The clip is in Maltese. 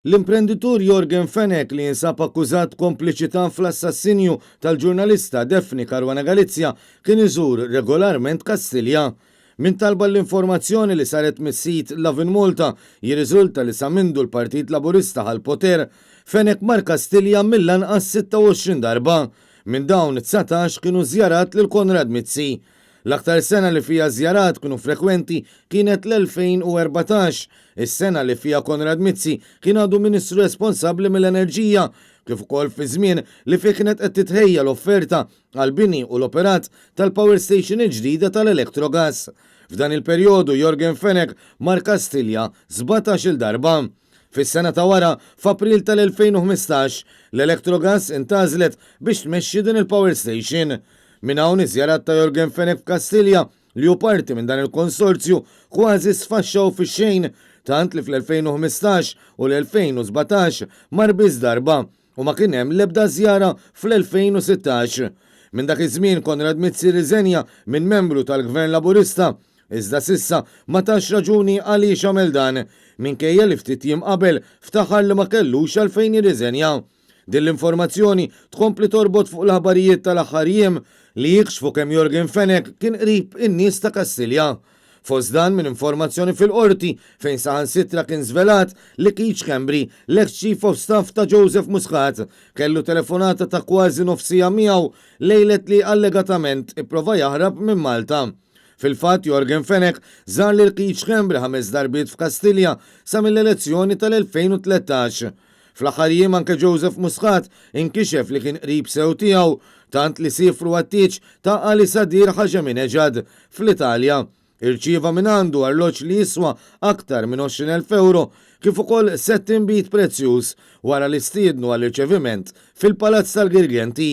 L-imprenditur Jorgen Fenek li jinsab akkużat kompliċità fl-assassinju tal-ġurnalista Defni Caruana Galizja kien iżur regolarment Kastilja. Min talba l-informazzjoni li saret mis-sit Lavin Malta jirriżulta li sa mindu l-Partit Laburista għal-poter Fenek mar Kastilja mill-anqas 26 darba. Minn dawn 19 kienu żjarat lil Konrad Mizzi. L-aktar sena li fija żjarat kienu frekwenti kienet l-2014, is-sena li fija Konrad Mizzi kien għadu ministru responsabbli mill-enerġija, kif ukoll fi żmien li fih kienet qed titħejja l-offerta għall-bini u l-operat tal-power station il-ġdida tal-Electrogas. F'dan il-perjodu Jorgen Fenek mar Kastilja 17 darba. Fis-sena ta' wara, f'April tal-2015, l-Electrogas intażlet biex tmexxi din il-power station. Min hawn iżjarat ta' Jorgen Fenek f'Kastilja li hu parti minn dan il-konsorzju kważi sfaxxaw fix-xejn tant li fl-2015 u l-2017 mar biss darba u ma kien hemm l-ebda żjara fl-2016. Minn dak iż-żmien Konrad Mizzi riżenja minn membru tal-Gvern Laburista, iżda sissa ma tax raġuni għaliex għamel dan minkejja li ftit jiem qabel ftaħar li ma kellux għalfejn jirriżenja. Din l-informazzjoni tkompli torbot fuq l-aħbarijiet tal-aħħar jiem li jikxfu kemm Jorgen Fenek kien qrib in-nies ta' Kastilja. Fost dan minn informazzjoni fil-qorti fejn saħansitra kien żvelat li Keith Schembri, l-ex-Chief of Staff ta' Joseph Muscat, kellu telefonata ta' kważi nofsija miegħu lejlet li allegatament ipprova jaħrab minn Malta. Fil-fatt Jorgen Fenek żar lil Keith Schembri 5 darbiet f'Kastilja sa mill-elezzjoni tal-2013. Fl-aħħar jiem anke Joseph Muscat inkixef li kien qrib sew tiegħu tant li sifru għattiċ ta' Ali Sadir Ħaġemineġad fl-Italja. Irċieva minn għandu arloġġ li jiswa aktar minn 20,000 euro kif ukoll set inbit prezzjuż wara li stiednu għall-irċeviment fil-Palazz tal-Girgenti.